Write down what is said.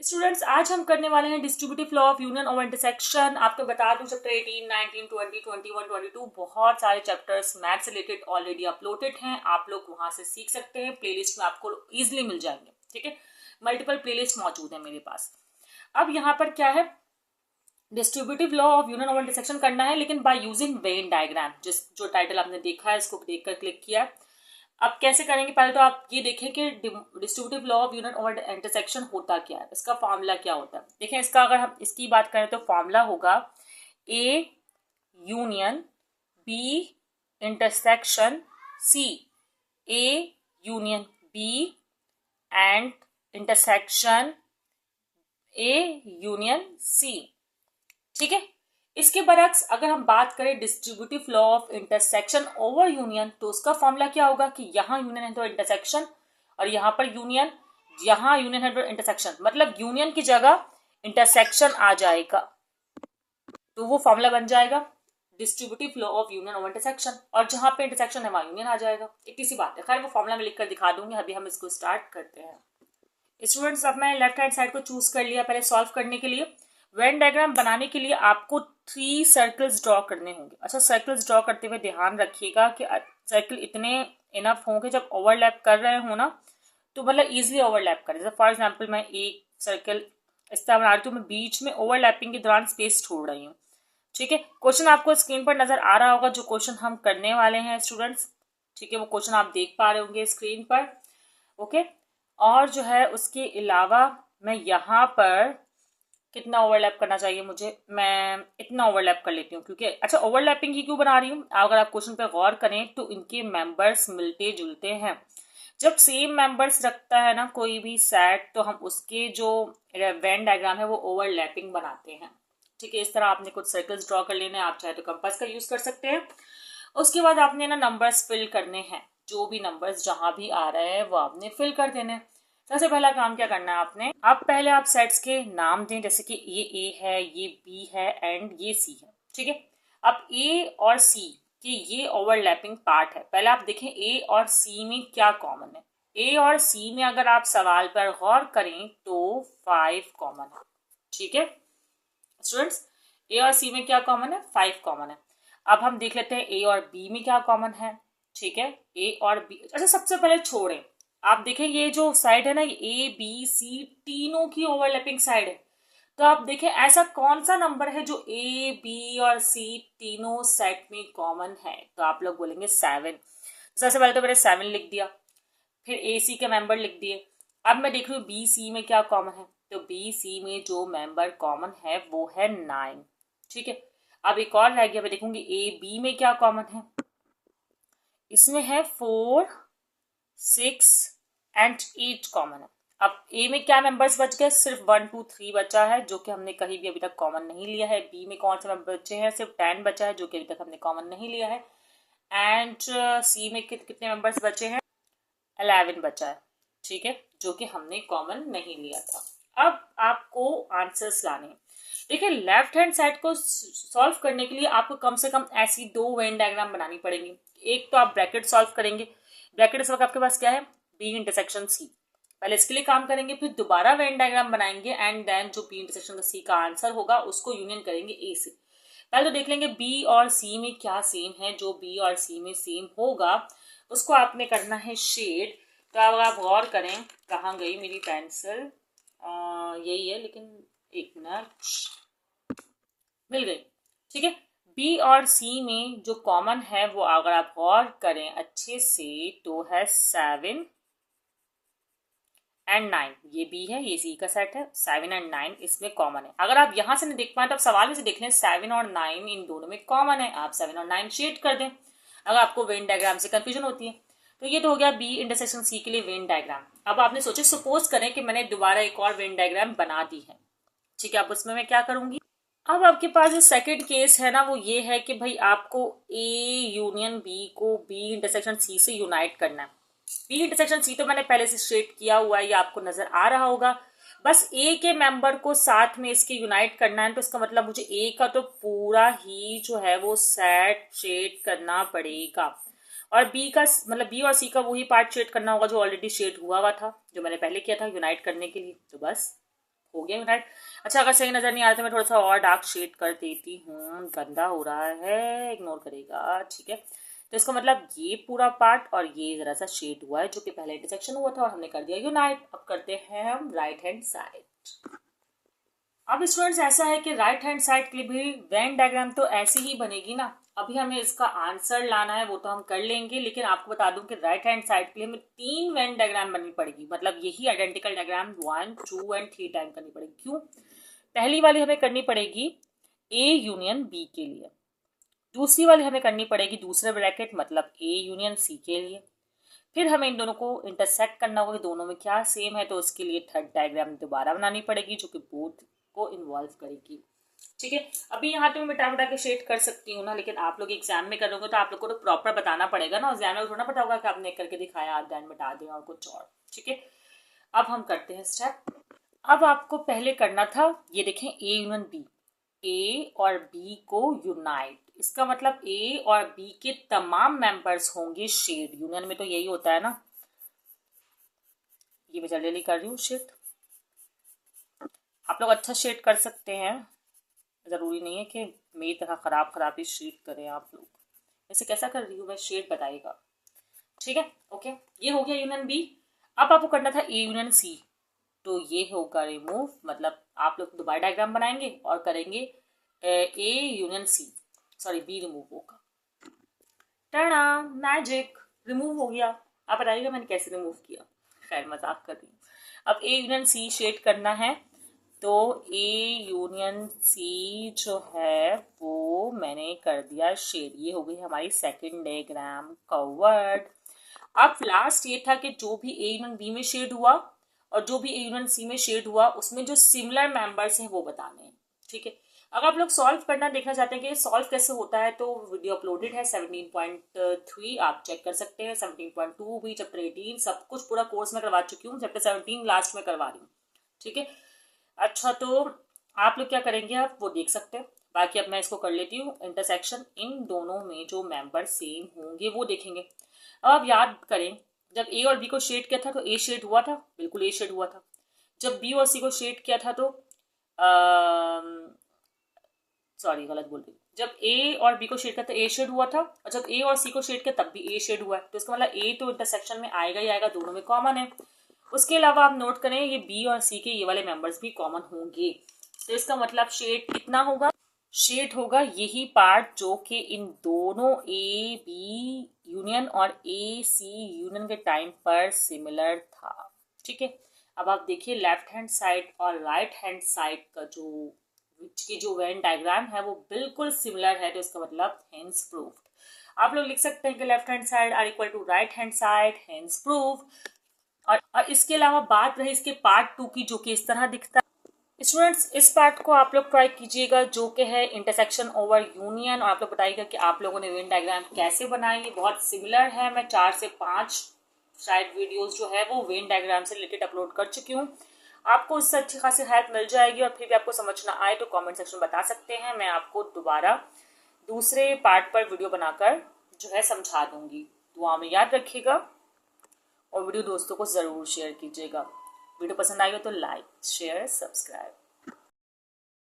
Students, आज हम करने वाले हैं डिस्ट्रीब्यूटिव लॉ ऑफ यूनियन और इंटरसेक्शन। आपको बता दूं, चैप्टर 18, 19, 20, 21, 22 बहुत सारे चैप्टर्स मैथ से रिलेटेड ऑलरेडी अपलोडेड हैं। आप लोग वहां से सीख सकते हैं, प्लेलिस्ट में आपको इजीली मिल जाएंगे। ठीक है, मल्टीपल प्लेलिस्ट मौजूद है मेरे पास। अब यहाँ पर क्या है, डिस्ट्रीब्यूटिव लॉ ऑफ यूनियन और इंटरसेक्शन करना है, लेकिन बाय यूजिंग वेन डायग्राम। जो टाइटल आपने देखा है इसको देखकर क्लिक किया। अब कैसे करेंगे, पहले तो आप ये देखें कि डिस्ट्रीब्यूटिव लॉ ऑफ यूनियन और इंटरसेक्शन होता क्या है, इसका फॉर्मूला क्या होता है। देखें, इसका अगर हम इसकी बात करें तो फॉर्मूला होगा A union B intersection C. A union B and intersection A union C. ठीक है, इसके बरक्स अगर हम बात करें distributive law of intersection over union, तो उसका फॉर्मूला क्या होगा कि यहाँ यूनियन है तो इंटरसेक्शन, और यहाँ पर यूनियन, यहाँ यूनियन है तो इंटरसेक्शन, मतलब यूनियन की जगह इंटरसेक्शन आ जाएगा, तो वो फॉर्मूला बन जाएगा distributive law of union over intersection. और जहां पे इंटरसेक्शन है वहां यूनियन आ जाएगा। इतनी सी बात है। खैर, वो फॉर्मूला में लिखकर दिखा दूंगी। अभी हम इसको स्टार्ट करते हैं। स्टूडेंट्स, अब मैं लेफ्ट हैंड साइड को चूज कर लिया पहले सॉल्व करने के लिए। वेन डायग्राम बनाने के लिए आपको 3 सर्कल्स ड्रॉ करने होंगे। अच्छा, सर्कल्स ड्रॉ करते हुए ध्यान रखिएगा कि सर्कल इतने इनफ होंगे जब ओवरलैप कर रहे हो ना, तो मतलब इजीली ओवरलैप करें। जैसे फॉर एग्जांपल मैं एक सर्कल इस तरह बना रही हूँ, मैं बीच में ओवरलैपिंग के दौरान स्पेस छोड़ रही हूँ। ठीक है, क्वेश्चन आपको स्क्रीन पर नजर आ रहा होगा, जो क्वेश्चन हम करने वाले हैं स्टूडेंट्स। ठीक है, वो क्वेश्चन आप देख पा रहे होंगे स्क्रीन पर। ओके, और जो है उसके अलावा मैं यहाँ पर कितना ओवरलैप करना चाहिए मुझे, मैं इतना ओवरलैप कर लेती हूँ, क्योंकि अच्छा, ओवरलैपिंग ही क्यों बना रही हूँ, अगर आप क्वेश्चन पे गौर करें तो इनके मेंबर्स मिलते जुलते हैं। जब सेम मेंबर्स रखता है ना कोई भी सेट, तो हम उसके जो वेन डायग्राम है वो ओवरलैपिंग बनाते हैं। ठीक है, इस तरह आपने कुछ सर्कल्स ड्रॉ कर लेने हैं। आप चाहे तो कंपास का यूज कर सकते हैं। उसके बाद आपने ना नंबर्स फिल करने हैं। जो भी नंबर्स जहां भी आ रहे हैं वो आपने फिल कर देने हैं। सबसे पहला काम क्या करना है आपने, अब पहले आप सेट्स के नाम दें, जैसे कि ये ए है, ये बी है एंड ये सी है। ठीक है, अब ए और सी कि ये ओवरलैपिंग पार्ट है। पहले आप देखें ए और सी में क्या कॉमन है। ए और सी में अगर आप सवाल पर गौर करें तो 5 कॉमन है। ठीक है स्टूडेंट्स, ए और सी में क्या कॉमन है, 5 कॉमन है। अब हम देख लेते हैं ए और बी में क्या कॉमन है। ठीक है, ए और बी, अच्छा सबसे पहले छोड़ें, आप देखें ये जो साइड है ना, ए बी सी तीनों की ओवरलैपिंग साइड है। तो आप देखें ऐसा कौन सा नंबर है जो ए बी और सी तीनों सेट में कॉमन है, तो आप लोग बोलेंगे 7। सबसे पहले तो मैंने 7 लिख दिया, फिर ए सी के मेंबर लिख दिए। अब मैं देख रही हूँ बी सी में क्या कॉमन है, तो बी सी में जो मेंबर कॉमन है वो है 9। ठीक है, अब एक और रह गया, मैं देखूंगी ए बी में क्या कॉमन है। इसमें है 4, 6 एंड 8 कॉमन है। अब ए में क्या मेंबर्स बच गए, सिर्फ 1, 2, 3 बचा है, जो कि हमने कहीं भी अभी तक कॉमन नहीं लिया है। बी में कौन से मेंबर बचे हैं, सिर्फ 10 बचा है, जो कि अभी तक हमने कॉमन नहीं लिया है। एंड सी में कितने मेंबर्स बचे हैं, 11 बचा है। ठीक है, जो कि हमने कॉमन नहीं लिया था। अब आपको आंसर्स लाने हैं। देखिए, लेफ्ट हैंड साइड को सॉल्व करने के लिए आपको कम से कम ऐसी 2 वेन डायग्राम बनानी पड़ेगी। एक तो आप ब्रैकेट सॉल्व करेंगे। ब्रैकेट इस वक्त आपके पास क्या है, बी इंटरसेक्शन सी। पहले इसके लिए काम करेंगे, फिर दोबारा वेन डायग्राम बनाएंगे एंड देन जो बी इंटरसेक्शन सी का आंसर होगा उसको यूनियन करेंगे ए से। पहले तो देख लेंगे बी और सी में क्या सेम है। जो बी और सी में सेम होगा उसको आपने करना है शेड। तो अब आप गौर करें, कहाँ गई मेरी पेंसिल, यही है, लेकिन एक मिनट, मिल गई। ठीक है, बी और सी में जो कॉमन है वो अगर आप गौर करें अच्छे से तो है 7 एंड 9। ये बी है, ये सी का सेट है। 7 एंड 9 इसमें कॉमन है। अगर आप यहां से नहीं देख पाए तो आप सवाल में से देख लें, 7 और 9 इन दोनों में कॉमन है। आप 7 और 9 शेड कर दें अगर आपको वेन डायग्राम से कंफ्यूजन होती है। तो ये तो हो गया बी इंटरसेक्शन सी के लिए वेन डायग्राम। अब आपने सोचे, सपोज करें कि मैंने दोबारा एक और वेन डायग्राम बना दी है। ठीक है, अब उसमें मैं क्या करूंगी, अब आपके पास जो सेकंड केस है ना वो ये है कि भाई आपको ए यूनियन बी को बी इंटरसेक्शन सी से यूनाइट करना है। बी इंटरसेक्शन सी तो मैंने पहले से स्ट्रेट किया हुआ है, ये आपको नजर आ रहा होगा। बस ए के मेंबर को साथ में इसके यूनाइट करना है, तो इसका मतलब मुझे ए का तो पूरा ही जो है वो सेट शेड करना पड़ेगा, और बी का मतलब बी और सी का वही पार्ट शेड करना होगा जो ऑलरेडी शेड हुआ था, जो मैंने पहले किया था यूनाइट करने के लिए। तो बस हो गया यूनाइट। अच्छा, अगर सही नजर नहीं आ रहा तो मैं थोड़ा सा और डार्क शेड कर देती हूँ, गंदा हो रहा है, इग्नोर करेगा, ठीक है। तो इसका मतलब ये पूरा पार्ट और ये जरा सा शेड हुआ है जो कि पहले इंटरसेक्शन हुआ था और हमने कर दिया यूनाइट। अब करते हैं हम राइट हैंड साइड। अब स्टूडेंट्स ऐसा है कि राइट हैंड साइड के लिए भी वेन डायग्राम तो ऐसी ही बनेगी ना। अभी हमें इसका आंसर लाना है, वो तो हम कर लेंगे, लेकिन आपको बता दूं कि राइट हैंड साइड के लिए हमें 3 वेन डायग्राम बननी पड़ेगी, मतलब यही आइडेंटिकल डायग्राम 1, 2 एंड 3 टाइम करनी पड़ेगी। क्यों? पहली वाली हमें करनी पड़ेगी ए यूनियन बी के लिए, दूसरी वाली हमें करनी पड़ेगी दूसरे ब्रैकेट मतलब ए यूनियन सी के लिए, फिर हमें इन दोनों को इंटरसेक्ट करना होगा कि दोनों में क्या सेम है, तो उसके लिए थर्ड डायग्राम दोबारा बनानी पड़ेगी जो कि बोथ को इन्वॉल्व करेगी, ठीक है। अभी यहाँ तो मैं मिटा मिटा के शेड कर सकती हूँ ना, लेकिन आप लोग एग्जाम में करोगे तो आप लोग को तो प्रॉपर बताना पड़ेगा ना, एग्जाम में थोड़ा पता होगा कि आपने करके दिखाया आप दैन मिटा दें और कुछ और, ठीक है। अब हम करते हैं स्टेप। अब आपको पहले करना था, ये देखें ए यूनियन बी, ए और बी को यूनाइट, इसका मतलब ए और बी के तमाम मेंबर्स होंगे शेड। यूनियन में तो यही होता है ना, ये मैं जल्दी कर रही हूँ शेड। आप लोग अच्छा शेड कर सकते हैं, जरूरी नहीं है कि मेरी तरह खराब ही शेड करें आप लोग। वैसे कैसा कर रही हूँ मैं, शेड बताइएगा, ठीक है। ओके, ये हो गया यूनियन बी। अब आपको करना था ए यूनियन सी, तो ये होगा रिमूव, मतलब आप लोग दोबारा डायग्राम बनाएंगे और करेंगे A union C, sorry B remove होगा। टाड़ा, मैजिक, रिमूव हो गया। आप बताइएगा मैंने कैसे रिमूव किया, खैर मजाक कर रही हूँ। अब ए यूनियन सी शेड करना है, तो ए यूनियन सी जो है वो मैंने कर दिया शेड, ये हो गई हमारी सेकंड डायग्राम कवर्ड। अब लास्ट ये था कि जो भी ए यूनियन बी में शेड हुआ और जो भी ए यूनियन सी में शेड हुआ उसमें जो सिमिलर मेंबर्स हैं वो बताने हैं, ठीक है। अगर आप लोग सॉल्व करना देखना चाहते हैं कि सॉल्व कैसे होता है, तो वीडियो अपलोडेड है 17.3, आप चेक कर सकते हैं। 17.2 भी, चैप्टर 18, सब कुछ पूरा कोर्स में करवा चुकी हूँ, चैप्टर 17 लास्ट में करवा रही हूँ, ठीक है। अच्छा, तो आप लोग क्या करेंगे, आप वो देख सकते हैं। बाकी अब मैं इसको कर लेती हूँ इंटरसेक्शन, इन दोनों में जो मेंबर सेम होंगे वो देखेंगे। अब आप याद करें, जब ए और बी को शेड किया था तो ए शेड हुआ था, बिल्कुल ए शेड हुआ था। जब बी और सी को शेड किया था तो सॉरी गलत बोल रही, जब ए और बी को शेड किया तो ए शेड हुआ था, और जब ए और सी को शेड किया तब भी ए शेड हुआ है, तो इसका मतलब ए तो इंटरसेक्शन में आएगा ही आएगा, दोनों में कॉमन है। उसके अलावा आप नोट करें ये बी और सी के ये वाले मेंबर्स भी कॉमन होंगे, तो इसका मतलब शेड कितना होगा, शेड होगा यही पार्ट जो कि इन दोनों ए बी यूनियन और ए सी यूनियन के टाइम पर सिमिलर था, ठीक है। अब आप देखिए लेफ्ट हैंड साइड और राइट हैंड साइड का जो की जो वेन डायग्राम है वो बिल्कुल सिमिलर है, तो इसका मतलब हेंस प्रूव्ड। आप लोग लिख सकते हैं कि left hand side are equal to right hand side, hence prove. और इसके अलावा बात रही इसके पार्ट 2 की, जो कि इस तरह दिखता है। स्टूडेंट्स, इस पार्ट को आप लोग ट्राई कीजिएगा जो कि है इंटरसेक्शन ओवर यूनियन, और आप लोग बताइएगा कि आप लोगों ने वेन डायग्राम कैसे बनाई। ये बहुत सिमिलर है, मैं 4 से 5 शायद वीडियोस जो है वो वेन डायग्राम से रिलेटेड अपलोड कर चुकी हूँ। आपको उससे अच्छी खासी हेल्प मिल जाएगी, और फिर भी आपको समझ ना आए तो कमेंट सेक्शन में बता सकते हैं, मैं आपको दोबारा दूसरे पार्ट पर वीडियो बनाकर जो है समझा दूंगी। दुआ में याद रखिएगा और वीडियो दोस्तों को ज़रूर शेयर कीजिएगा। वीडियो पसंद आई हो तो लाइक शेयर सब्सक्राइब।